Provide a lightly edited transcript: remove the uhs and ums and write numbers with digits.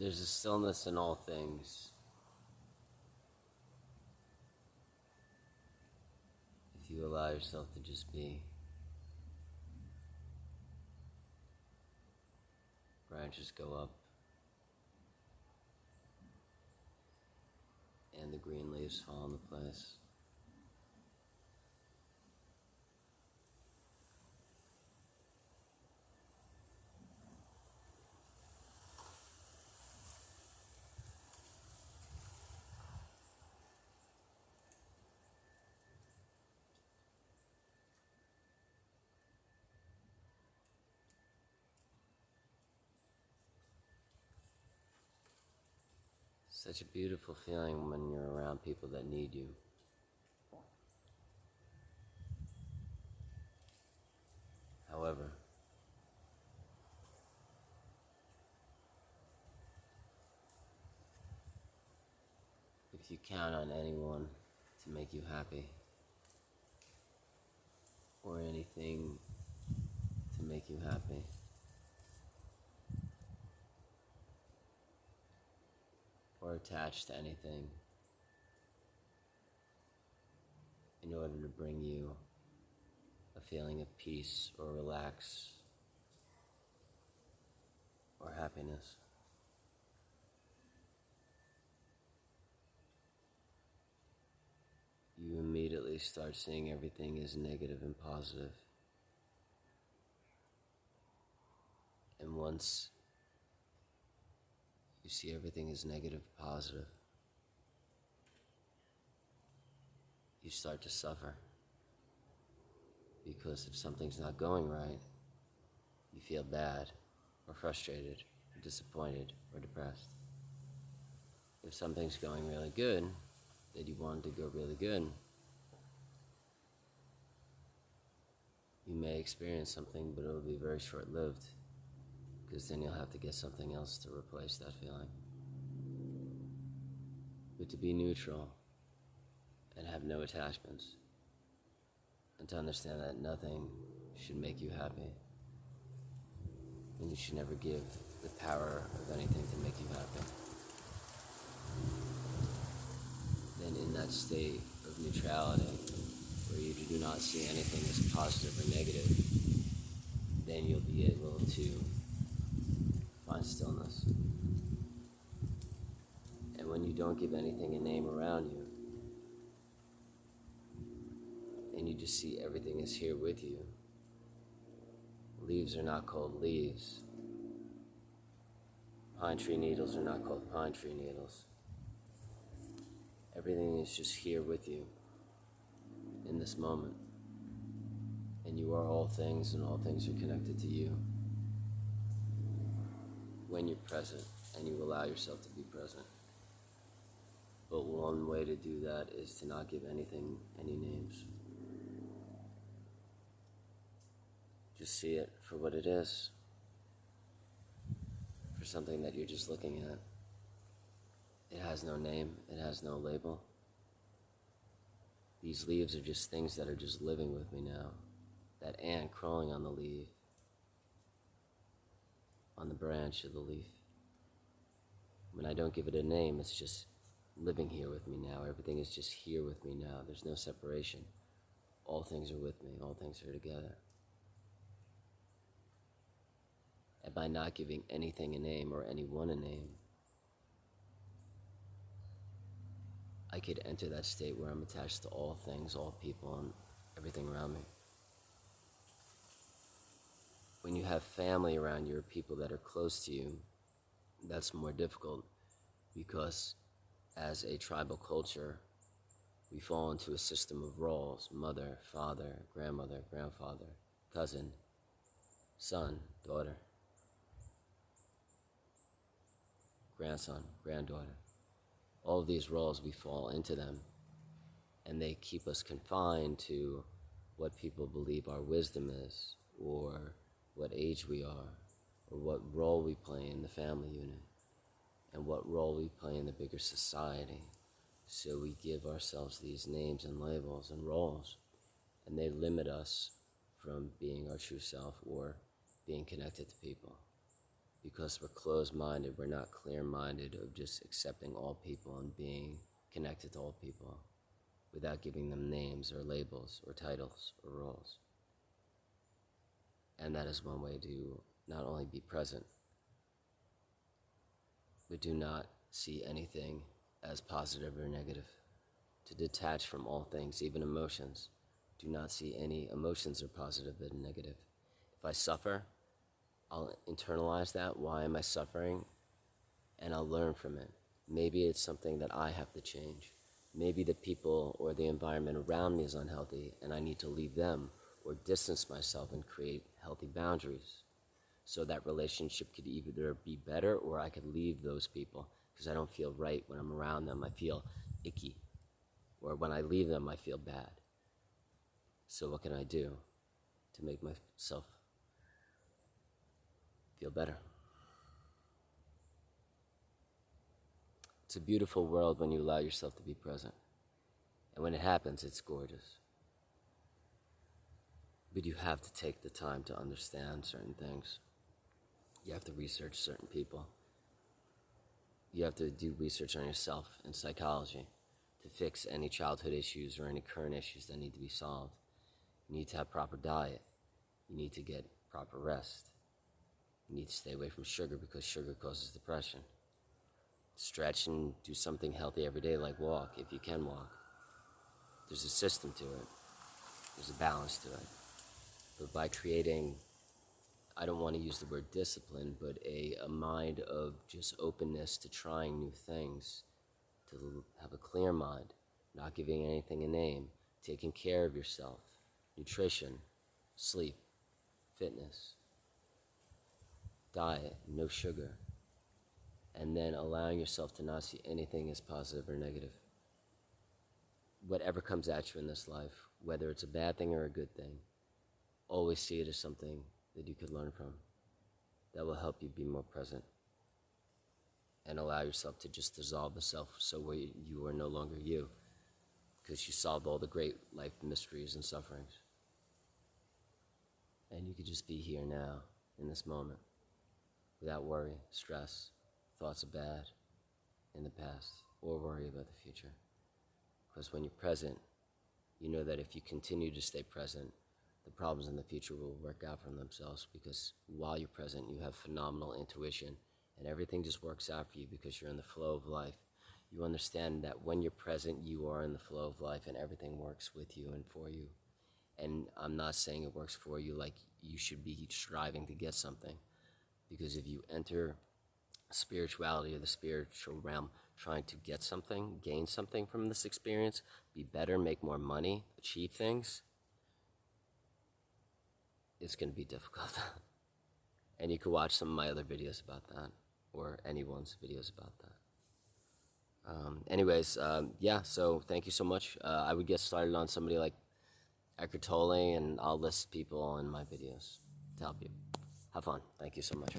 There's a stillness in all things. If you allow yourself to just be. Branches go up, and the green leaves fall into place. Such a beautiful feeling when you're around people that need you. However, if you count on anyone to make you happy, or anything to make you happy, or attached to anything in order to bring you a feeling of peace or relax or happiness, you immediately start seeing everything as negative and positive. And once you see everything as negative, positive, you start to suffer. Because if something's not going right, you feel bad, or frustrated, or disappointed, or depressed. If something's going really good, that you want it to go really good, you may experience something, but it'll be very short-lived, because then you'll have to get something else to replace that feeling. But to be neutral and have no attachments, and to understand that nothing should make you happy, and you should never give the power of anything to make you happy, then in that state of neutrality, where you do not see anything as positive or negative, then you'll be able to find stillness. And when you don't give anything a name around you, and you just see everything is here with you, leaves are not called leaves. Pine tree needles are not called pine tree needles. Everything is just here with you in this moment. And you are all things, and all things are connected to you. When you're present, and you allow yourself to be present. But one way to do that is to not give anything any names. Just see it for what it is, for something that you're just looking at. It has no name, it has no label. These leaves are just things that are just living with me now. That ant crawling on the leaf, on the branch of the leaf. When I don't give it a name, it's just living here with me now. Everything is just here with me now. There's no separation. All things are with me, all things are together. And by not giving anything a name or anyone a name, I could enter that state where I'm attached to all things, all people, and everything around me. When you have family around you or people that are close to you, that's more difficult because as a tribal culture, we fall into a system of roles: mother, father, grandmother, grandfather, cousin, son, daughter, grandson, granddaughter. All of these roles, we fall into them, and they keep us confined to what people believe our wisdom is, or what age we are, or what role we play in the family unit, and what role we play in the bigger society. So we give ourselves these names and labels and roles, and they limit us from being our true self or being connected to people. because we're closed-minded. We're not clear-minded of just accepting all people and being connected to all people without giving them names or labels or titles or roles. And that is one way to not only be present, but do not see anything as positive or negative. To detach from all things, even emotions. Do not see any emotions are positive and negative. If I suffer, I'll internalize that. Why am I suffering? And I'll learn from it. Maybe it's something that I have to change. Maybe the people or the environment around me is unhealthy and I need to leave them or distance myself and create healthy boundaries so that relationship could either be better or I could leave those people because I don't feel right when I'm around them. I feel icky. Or when I leave them, I feel bad. So what can I do to make myself feel better? It's a beautiful world when you allow yourself to be present. And when it happens, it's gorgeous. But you have to take the time to understand certain things. You have to research certain people. You have to do research on yourself and psychology to fix any childhood issues or any current issues that need to be solved. You need to have proper diet. You need to get proper rest. You need to stay away from sugar because sugar causes depression. Stretch and do something healthy every day, like walk, if you can walk. There's a system to it. There's a balance to it. But by creating, I don't want to use the word discipline, but a mind of just openness to trying new things, to have a clear mind, not giving anything a name, taking care of yourself, nutrition, sleep, fitness, diet, no sugar, and then allowing yourself to not see anything as positive or negative. Whatever comes at you in this life, whether it's a bad thing or a good thing, always see it as something that you could learn from that will help you be more present and allow yourself to just dissolve the self so you are no longer you because you solved all the great life mysteries and sufferings. And you could just be here now in this moment without worry, stress, thoughts of bad in the past, or worry about the future. Because when you're present, you know that if you continue to stay present, the problems in the future will work out for themselves because while you're present, you have phenomenal intuition and everything just works out for you because you're in the flow of life. You understand that when you're present, you are in the flow of life and everything works with you and for you. And I'm not saying it works for you like you should be striving to get something, because if you enter spirituality or the spiritual realm trying to get something, gain something from this experience, be better, make more money, achieve things, it's going to be difficult. And you can watch some of my other videos about that, or anyone's videos about that. Yeah, so thank you so much. I would get started on somebody like Eckhart Tolle, and I'll list people in my videos to help you. Have fun. Thank you so much.